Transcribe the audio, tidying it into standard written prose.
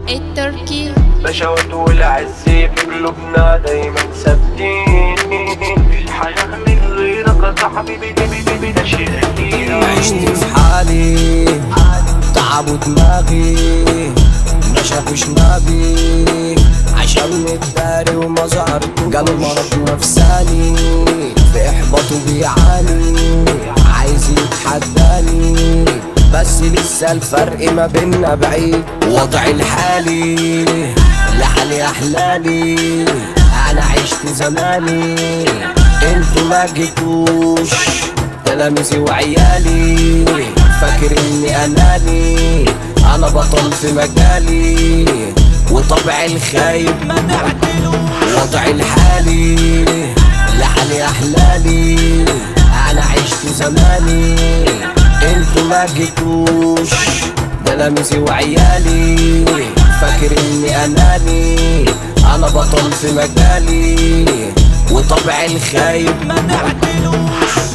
التركي بشوات والعزي في قلوبنا دايما ثابتين. الحياة من غيرك يا حبيبي دي ده شيء أكيد. عشت في حالي تعب ودماغي نشف نابي عشان متداري وما ظهر قالوا مرض نفساني في إحباطه بيعاني عايز يتحداني بس لسه الفرق ما بينا بعيد. وضعي الحالي لحالي أحلالي أنا عشت زماني انتوا ما جيتوش تلاميذي وعيالي فاكر اني اناني انا بطل في مجالي وطبعي الخايب ما نعدلوش. وضعي الحالي لحالي احلالي انا عشت زماني انتوا ما جيتوش تلاميذي وعيالي فاكر اني اناني انا بطل في مجالي وطبعي الخايب ما نعدلوش.